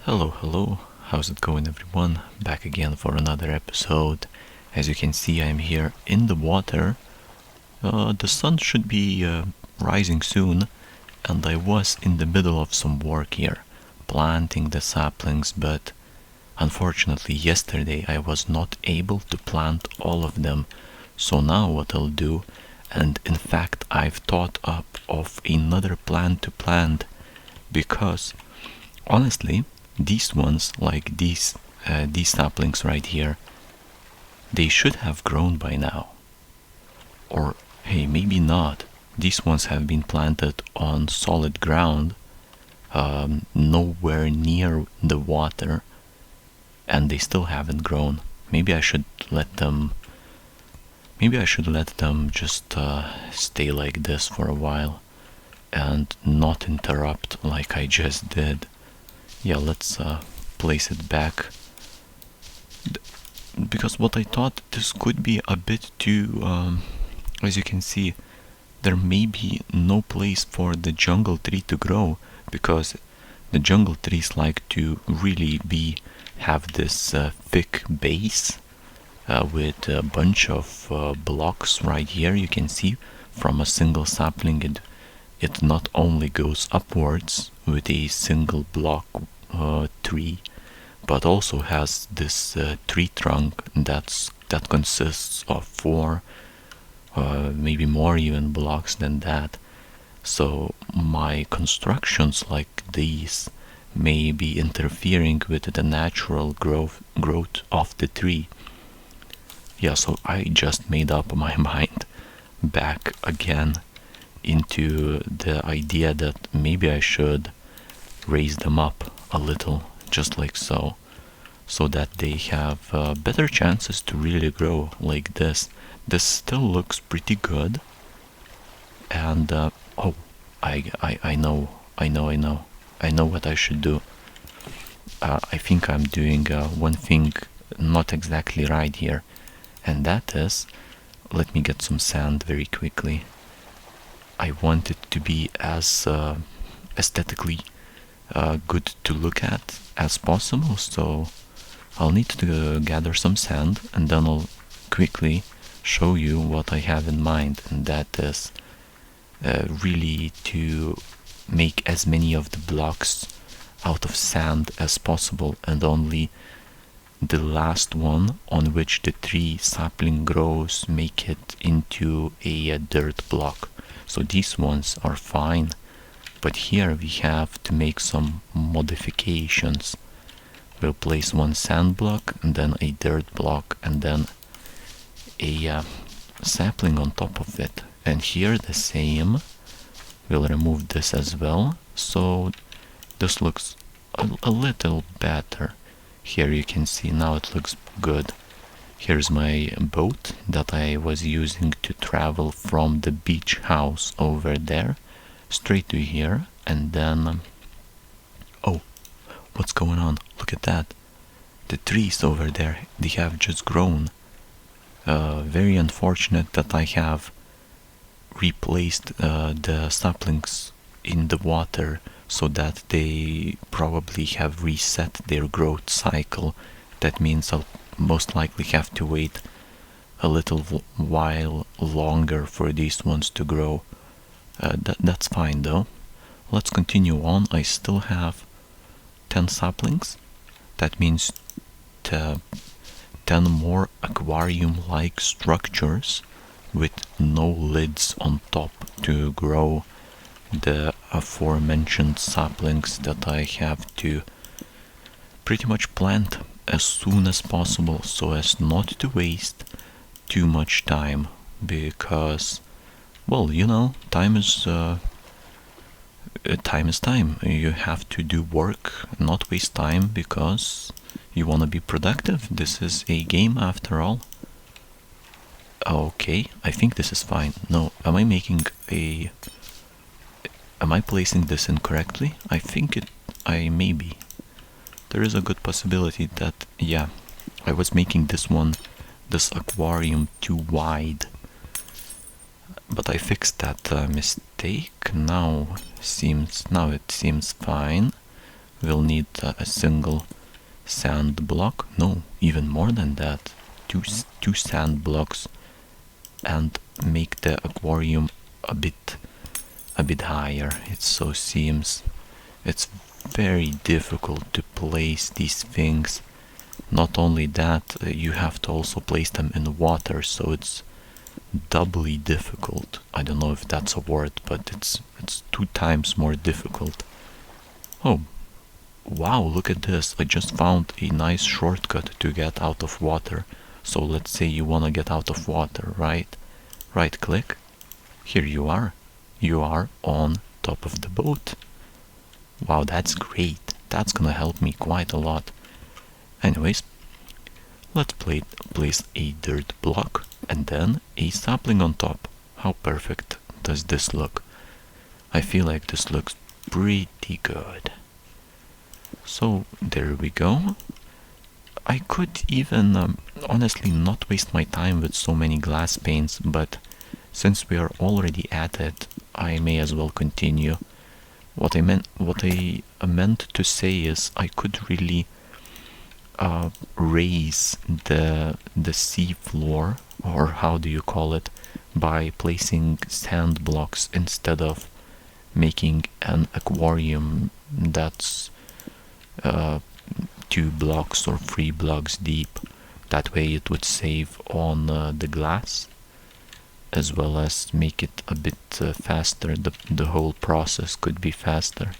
Hello, how's it going everyone? Back again for another episode. As you can see, I'm here in the water. The sun should be rising soon, and I was in the middle of some work here, planting the saplings, but unfortunately yesterday I was not able to plant all of them. So now what I'll do, and in fact I've thought up of another plant to plant, because honestly, these ones, like these saplings right here, they should have grown by now. Or, hey, maybe not. These ones have been planted on solid ground, nowhere near the water, and they still haven't grown. Maybe I should let them just stay like this for a while and not interrupt like I just did. Yeah, let's place it back, because what I thought, this could be a bit too, as you can see, there may be no place for the jungle tree to grow, because the jungle trees like to really have this thick base with a bunch of blocks. Right here you can see from a single sapling it not only goes upwards with a single block tree, but also has this tree trunk that consists of four, maybe more even blocks than that. So my constructions like these may be interfering with the natural growth of the tree. Yeah, so I just made up my mind back again into the idea that maybe I should raise them up a little, just like so that they have better chances to really grow like this. This still looks pretty good, and oh, I know what I should do. I think I'm doing one thing not exactly right here, and that is, let me get some sand very quickly. I want it to be as aesthetically good to look at as possible, so I'll need to gather some sand, and then I'll quickly show you what I have in mind, and that is really to make as many of the blocks out of sand as possible, and only the last one on which the tree sapling grows make it into a dirt block. So these ones are fine, but here we have to make some modifications. We'll place one sand block, and then a dirt block, and then a sapling on top of it. And here the same. We'll remove this as well, so this looks a little better. Here you can see now it looks good. Here's my boat that I was using to travel from the beach house over there straight to here, and then oh, what's going on? Look at that. The trees over there, they have just grown. Very unfortunate that I have replaced the saplings in the water, so that they probably have reset their growth cycle. That means I'll most likely have to wait a little while longer for these ones to grow. That's fine though. Let's continue on. I still have 10 saplings. That means 10 more aquarium-like structures with no lids on top to grow the aforementioned saplings that I have to pretty much plant as soon as possible, so as not to waste too much time, because, well, you know, time is time. You have to do work, not waste time, because you want to be productive. This is a game after all. Okay, I think this is fine. No, am I placing this incorrectly? I think I may be. There is a good possibility that, yeah, I was making this aquarium too wide. But I fixed that mistake. Now it seems fine. We'll need a single sand block. No, even more than that. Two sand blocks, and make the aquarium a bit higher. It so seems it's very difficult to place these things. Not only that, you have to also place them in water, so it's doubly difficult. I don't know if that's a word, but it's 2 times more difficult. Oh, wow, look at this. I just found a nice shortcut to get out of water. So let's say you want to get out of water, right? Right click. Here you are. You are on top of the boat. Wow, that's great. That's gonna help me quite a lot. Anyways, let's place a dirt block and then a sapling on top. How perfect does this look? I feel like this looks pretty good. So there we go. I could even honestly not waste my time with so many glass panes, but since we are already at it, I may as well continue. What I meant to say is I could really raise the sea floor, or how do you call it, by placing sand blocks instead of making an aquarium that's 2 blocks or 3 blocks deep. That way it would save on the glass, as well as make it a bit faster. The whole process could be faster.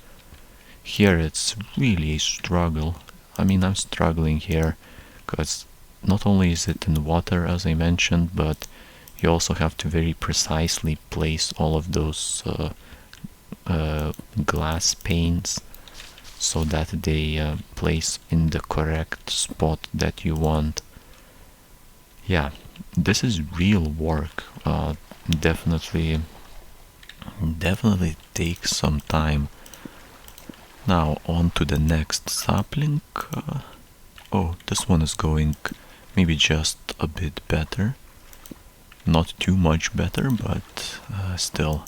Here it's really a struggle. I mean, I'm struggling here because not only is it in water, as I mentioned, but you also have to very precisely place all of those glass panes so that they place in the correct spot that you want. Yeah, this is real work. Definitely takes some time. Now on to the next sapling. Oh, this one is going maybe just a bit better. Not too much better, but still.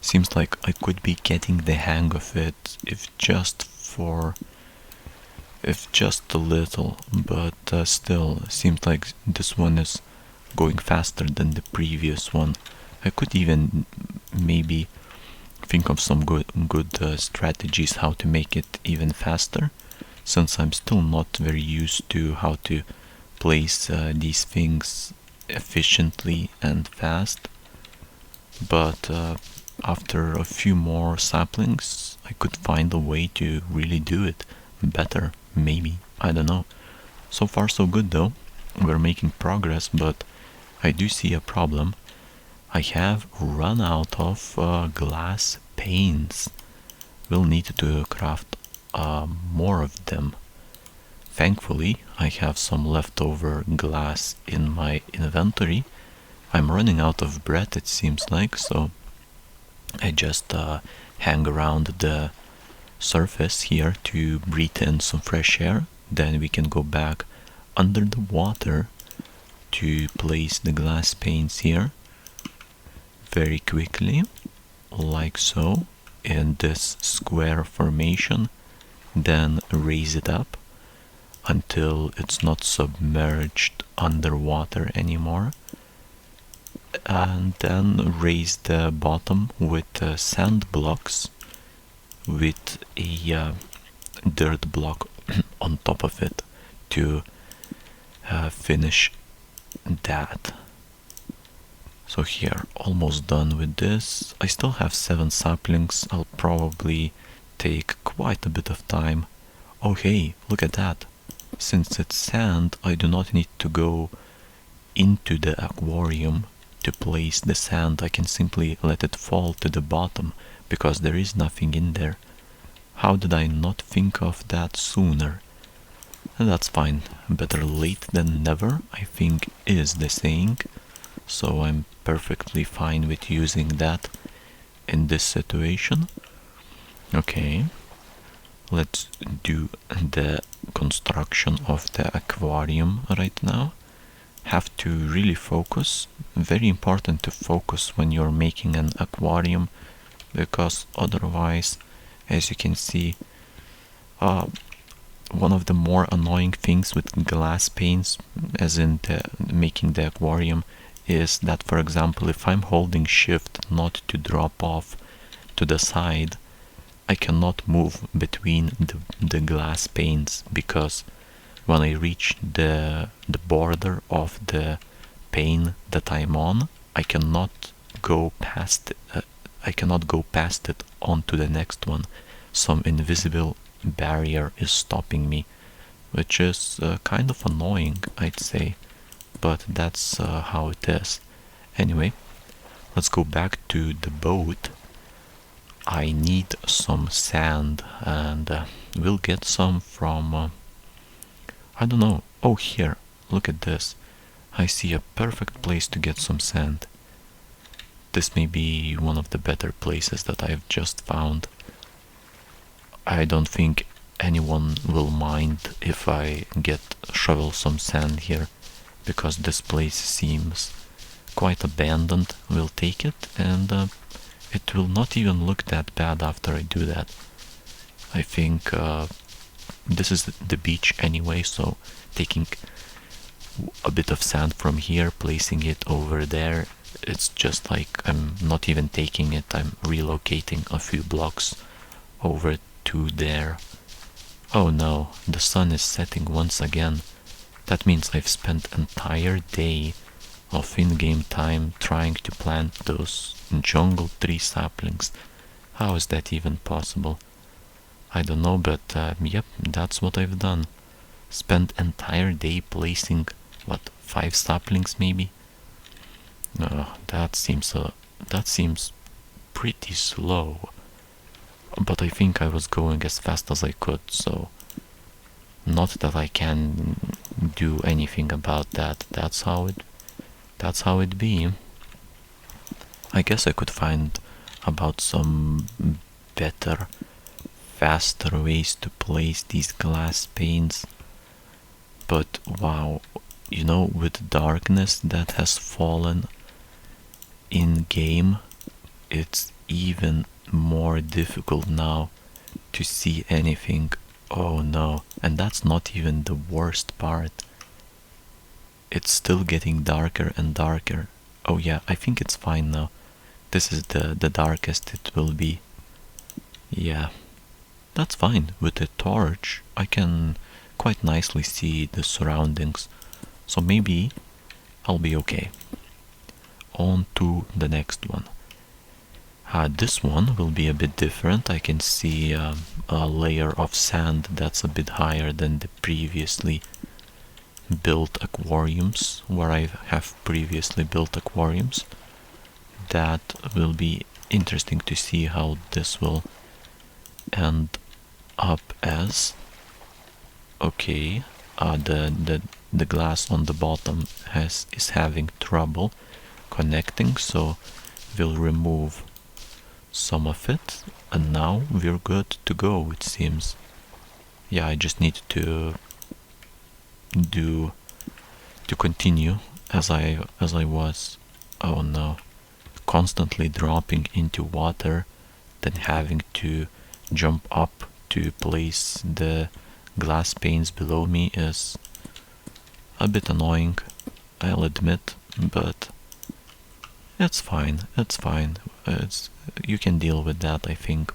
Seems like I could be getting the hang of it if just a little, but still seems like this one is going faster than the previous one. I could even maybe think of some good strategies how to make it even faster, since I'm still not very used to how to place these things efficiently and fast. But after a few more saplings, I could find a way to really do it better, maybe. I don't know. So far so good though. We're making progress, but I do see a problem. I have run out of glass panes. We'll need to craft more of them. Thankfully, I have some leftover glass in my inventory. I'm running out of bread, it seems like, so I just hang around the surface here to breathe in some fresh air. Then we can go back under the water to place the glass panes here very quickly, like so, in this square formation. Then raise it up until it's not submerged underwater anymore, and then raise the bottom with sand blocks with a dirt block on top of it to finish that. So here, almost done with this. I still have 7 saplings. I'll probably take quite a bit of time. Oh hey, look at that. Since it's sand, I do not need to go into the aquarium to place the sand. I can simply let it fall to the bottom because there is nothing in there. How did I not think of that sooner? And that's fine. Better late than never, I think, is the saying. So I'm perfectly fine with using that in this situation. Okay, let's do the construction of the aquarium right now. Have to really focus. Very important to focus when you're making an aquarium, because otherwise, as you can see, one of the more annoying things with glass panes, as in making the aquarium, is that, for example, if I'm holding shift not to drop off to the side, I cannot move between the glass panes, because when I reach the border of the pane that I'm on, I cannot go past it onto the next one. Some invisible barrier is stopping me, which is kind of annoying, I'd say, but that's how it is. Anyway, let's go back to the boat. I need some sand, and we'll get some from I don't know. Oh, here, look at this. I see a perfect place to get some sand. This may be one of the better places that I've just found. I don't think anyone will mind if I shovel some sand here, because this place seems quite abandoned. We'll take it, and it will not even look that bad after I do that. I think this is the beach anyway, so taking a bit of sand from here, placing it over there, it's just like I'm not even taking it, I'm relocating a few blocks over to there. Oh no, the sun is setting once again. That means I've spent an entire day of in-game time trying to plant those jungle tree saplings. How is that even possible? I don't know, but yep, that's what I've done. Spent entire day placing, 5 saplings maybe? That seems pretty slow. But I think I was going as fast as I could, so not that I can do anything about that. That's how it be. I guess I could find about some better, faster ways to place these glass panes. But wow, with darkness that has fallen in game, it's even more difficult now to see anything. Oh no, and that's not even the worst part. It's still getting darker and darker. Oh yeah, I think it's fine now. This is the darkest it will be. Yeah, that's fine. With a torch I can quite nicely see the surroundings, so maybe I'll be okay. On to the next one. This one will be a bit different. I can see a layer of sand that's a bit higher than the previously built aquariums, where I have previously built aquariums. That will be interesting to see how this will end up as. Okay, the glass on the bottom is having trouble connecting, so we'll remove some of it, and now we're good to go, it seems. Yeah, I just need to continue as I was. Oh no, constantly dropping into water, then having to jump up to place the glass panes below me is a bit annoying, I'll admit, but it's fine. You can deal with that, I think.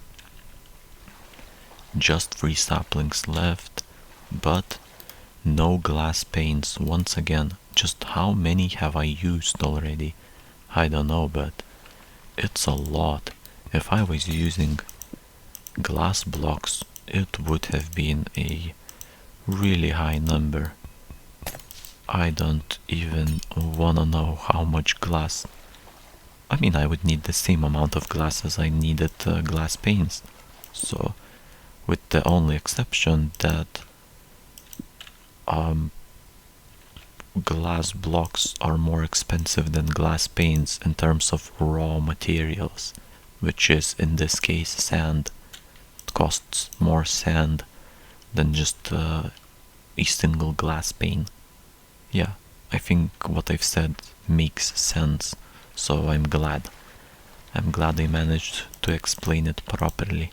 Just 3 saplings left, but no glass panes once again. Just how many have I used already? I don't know, but it's a lot. If I was using glass blocks, it would have been a really high number. I don't even wanna know how much glass. I mean, I would need the same amount of glass as I needed glass panes. So, with the only exception that glass blocks are more expensive than glass panes in terms of raw materials, which is in this case sand. It costs more sand than just a single glass pane. Yeah, I think what I've said makes sense, so I'm glad I managed to explain it properly.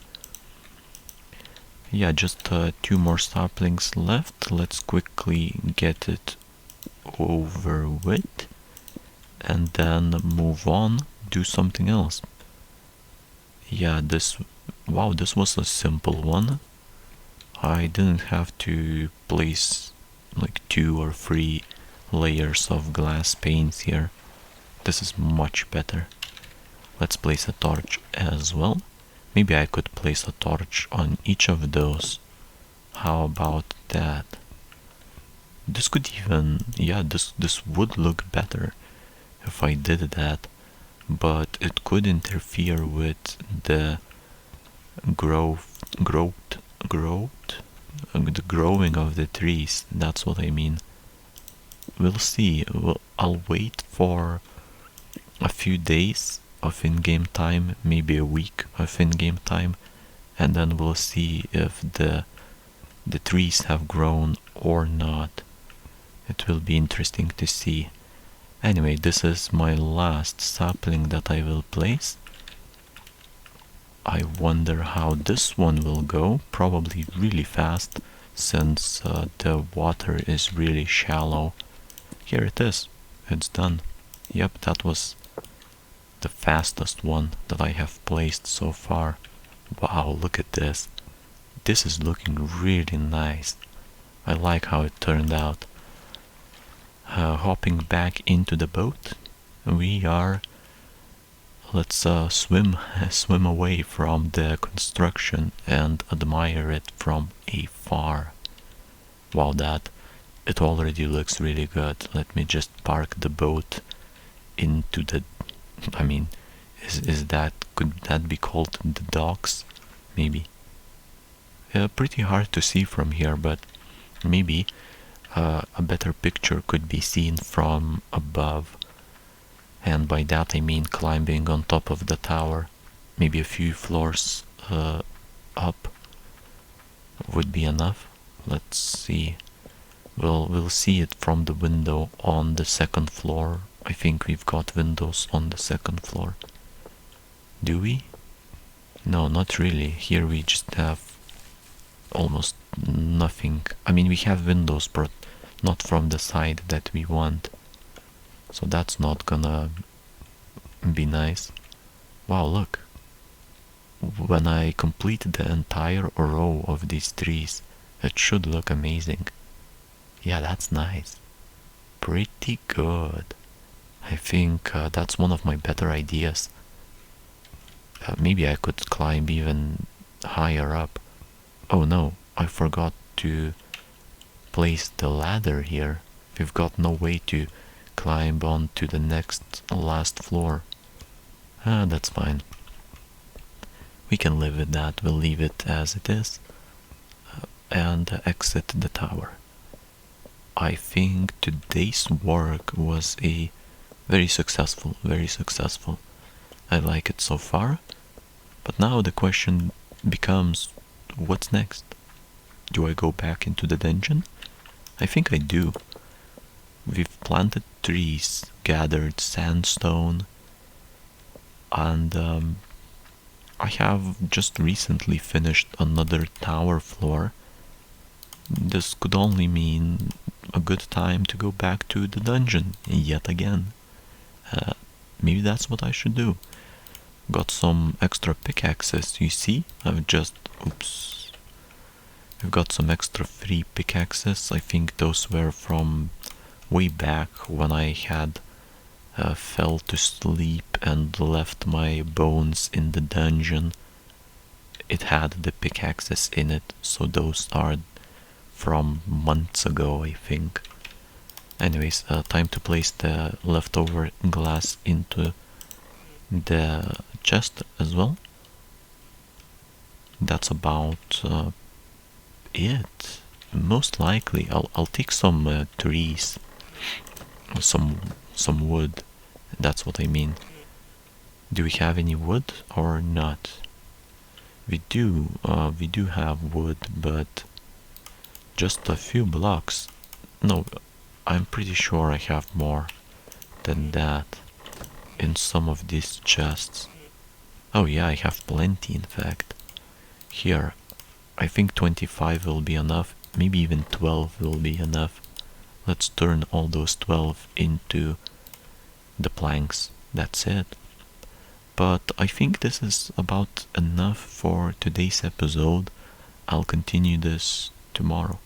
Yeah, just 2 more saplings left. Let's quickly get it over with and then move on, do something else. Yeah, wow, this was a simple one. I didn't have to place like 2 or 3 layers of glass panes here. This is much better. Let's place a torch as well. Maybe I could place a torch on each of those. How about that? This could even, yeah, this would look better if I did that, but it could interfere with the the growing of the trees. That's what I mean. We'll see. I'll wait for a few days of in-game time, maybe a week of in-game time, and then we'll see if the trees have grown or not. It will be interesting to see. Anyway, this is my last sapling that I will place. I wonder how this one will go. Probably really fast, since the water is really shallow. Here it is. It's done. Yep, that was the fastest one that I have placed so far. Wow, look at this. This is looking really nice. I like how it turned out. Hopping back into the boat, we are... Let's swim away from the construction and admire it from afar. Wow, it already looks really good. Let me just park the boat into the... I mean, could that be called the docks? Maybe. Pretty hard to see from here, but maybe a better picture could be seen from above. And by that I mean climbing on top of the tower. Maybe a few floors up would be enough. Let's see. We'll see it from the window on the second floor. I think we've got windows on the second floor. Do we? No, not really. Here we just have almost nothing. I mean, we have windows, but not from the side that we want. So that's not gonna be nice. Wow, look. When I complete the entire row of these trees, it should look amazing. Yeah, that's nice. Pretty good. I think that's one of my better ideas. Maybe I could climb even higher up. Oh no, I forgot to place the ladder here. We've got no way to climb on to the last floor. That's fine. We can live with that. We'll leave it as it is and exit the tower. I think today's work was very successful. I like it so far. But now the question becomes, what's next? Do I go back into the dungeon? I think I do. We've planted trees, gathered sandstone, and I have just recently finished another tower floor. This could only mean a good time to go back to the dungeon yet again. Maybe that's what I should do. Got some extra pickaxes, you see? I've got some extra 3 pickaxes. I think those were from way back when I had fell to sleep and left my bones in the dungeon. It had the pickaxes in it, so those are from months ago, I think. Anyways, time to place the leftover glass into the chest as well. That's about it. Most likely I'll take some trees, some wood. That's what I mean. Do we have any wood or not? We do have wood, but just a few blocks. No, I'm pretty sure I have more than that in some of these chests. Oh yeah, I have plenty, in fact. Here, I think 25 will be enough, maybe even 12 will be enough. Let's turn all those 12 into the planks, that's it. But I think this is about enough for today's episode. I'll continue this tomorrow.